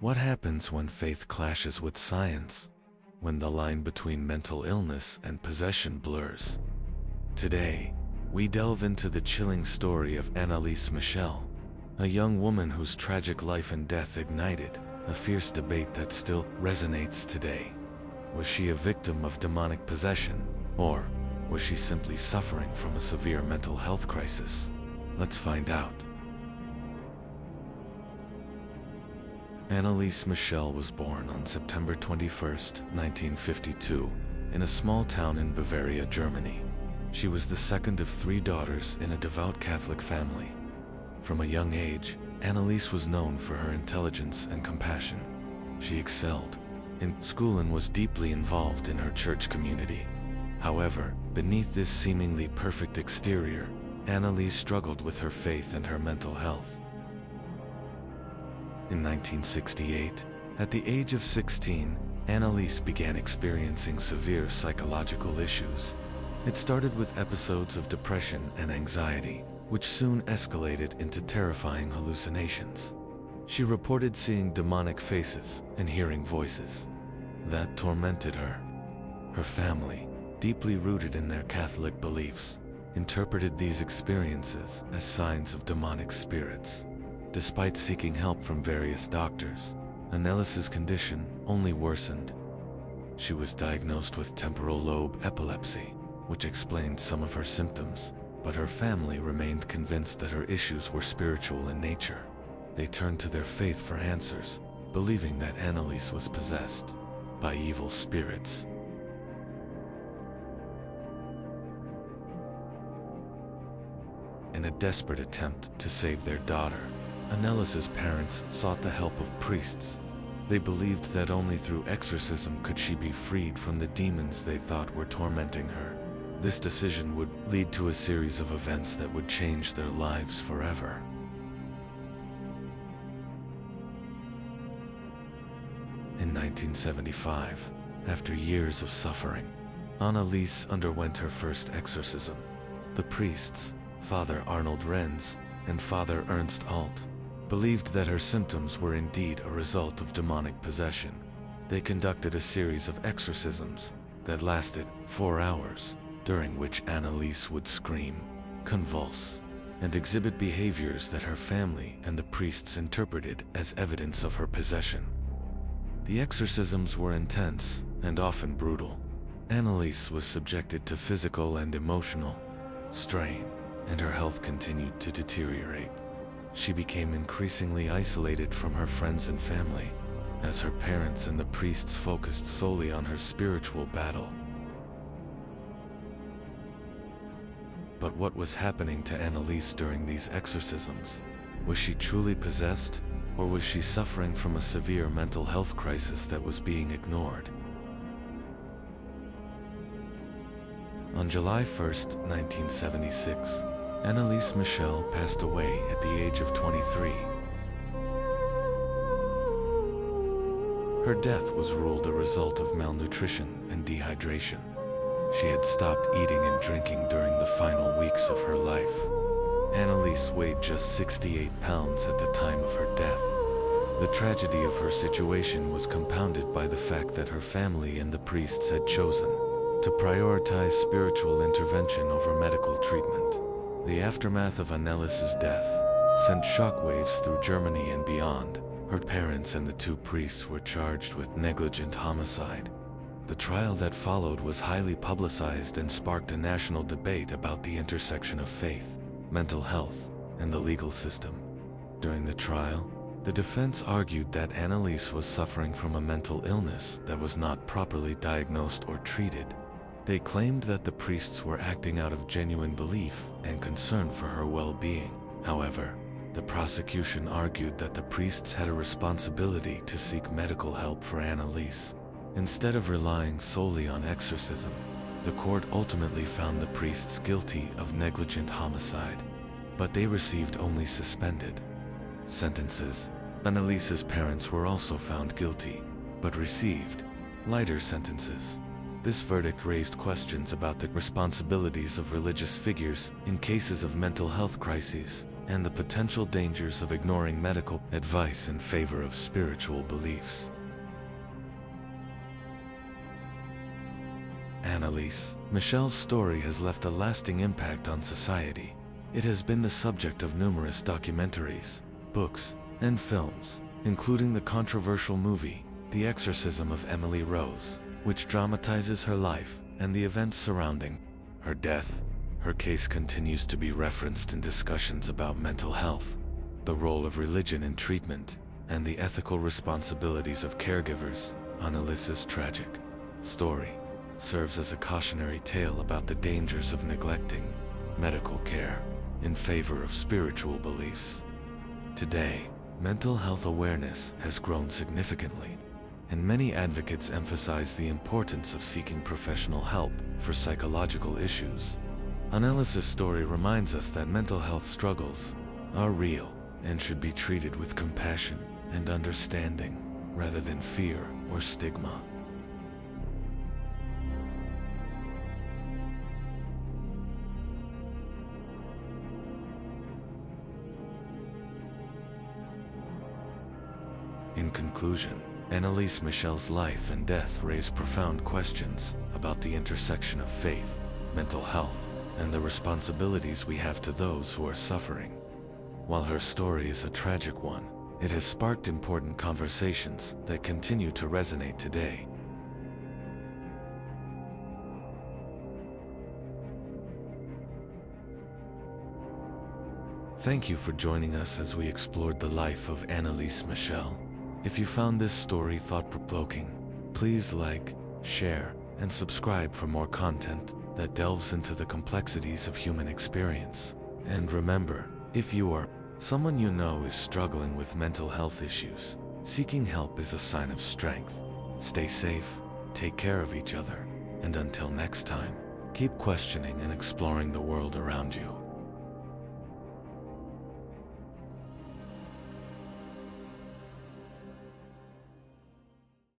What happens when faith clashes with science? When the line between mental illness and possession blurs? Today, we delve into the chilling story of Anneliese Michel, a young woman whose tragic life and death ignited a fierce debate that still resonates today. Was she a victim of demonic possession, or was she simply suffering from a severe mental health crisis? Let's find out. Anneliese Michel was born on September 21, 1952, in a small town in Bavaria, Germany. She was the second of 3 daughters in a devout Catholic family. From a young age, Anneliese was known for her intelligence and compassion. She excelled in school and was deeply involved in her church community. However, beneath this seemingly perfect exterior, Anneliese struggled with her faith and her mental health. In 1968, at the age of 16, Anneliese began experiencing severe psychological issues. It started with episodes of depression and anxiety, which soon escalated into terrifying hallucinations. She reported seeing demonic faces and hearing voices that tormented her. Her family, deeply rooted in their Catholic beliefs, interpreted these experiences as signs of demonic spirits. Despite seeking help from various doctors, Anneliese's condition only worsened. She was diagnosed with temporal lobe epilepsy, which explained some of her symptoms, but her family remained convinced that her issues were spiritual in nature. They turned to their faith for answers, believing that Anneliese was possessed by evil spirits. In a desperate attempt to save their daughter, Anneliese's parents sought the help of priests. They believed that only through exorcism could she be freed from the demons they thought were tormenting her. This decision would lead to a series of events that would change their lives forever. In 1975, after years of suffering, Anneliese underwent her first exorcism. The priests, Father Arnold Renz and Father Ernst Alt, believed that her symptoms were indeed a result of demonic possession. They conducted a series of exorcisms that lasted 4 hours, during which Anneliese would scream, convulse, and exhibit behaviors that her family and the priests interpreted as evidence of her possession. The exorcisms were intense and often brutal. Anneliese was subjected to physical and emotional strain, and her health continued to deteriorate. She became increasingly isolated from her friends and family, as her parents and the priests focused solely on her spiritual battle. But what was happening to Anneliese during these exorcisms? Was she truly possessed, or was she suffering from a severe mental health crisis that was being ignored? On July 1, 1976, Anneliese Michel passed away at the age of 23. Her death was ruled a result of malnutrition and dehydration. She had stopped eating and drinking during the final weeks of her life. Anneliese weighed just 68 pounds at the time of her death. The tragedy of her situation was compounded by the fact that her family and the priests had chosen to prioritize spiritual intervention over medical treatment. The aftermath of Anneliese's death sent shockwaves through Germany and beyond. Her parents and the 2 priests were charged with negligent homicide. The trial that followed was highly publicized and sparked a national debate about the intersection of faith, mental health, and the legal system. During the trial, the defense argued that Anneliese was suffering from a mental illness that was not properly diagnosed or treated. They claimed that the priests were acting out of genuine belief and concern for her well-being. However, the prosecution argued that the priests had a responsibility to seek medical help for Anneliese. Instead of relying solely on exorcism, the court ultimately found the priests guilty of negligent homicide, but they received only suspended sentences. Anneliese's parents were also found guilty, but received lighter sentences. This verdict raised questions about the responsibilities of religious figures in cases of mental health crises. and the potential dangers of ignoring medical advice in favor of spiritual beliefs. Anneliese Michel's story has left a lasting impact on society. It has been the subject of numerous documentaries, books, and films, including the controversial movie, The Exorcism of Emily Rose, which dramatizes her life and the events surrounding her death. Her case continues to be referenced in discussions about mental health, the role of religion in treatment, and the ethical responsibilities of caregivers. Anneliese's tragic story serves as a cautionary tale about the dangers of neglecting medical care in favor of spiritual beliefs. Today, mental health awareness has grown significantly, and many advocates emphasize the importance of seeking professional help for psychological issues. Anneliese's story reminds us that mental health struggles are real and should be treated with compassion and understanding rather than fear or stigma. In conclusion, Anneliese Michel's life and death raise profound questions about the intersection of faith, mental health, and the responsibilities we have to those who are suffering. While her story is a tragic one, it has sparked important conversations that continue to resonate today. Thank you for joining us as we explored the life of Anneliese Michel. If you found this story thought-provoking, please like, share, and subscribe for more content that delves into the complexities of human experience. And remember, if you or someone you know is struggling with mental health issues, seeking help is a sign of strength. Stay safe, take care of each other, and until next time, keep questioning and exploring the world around you.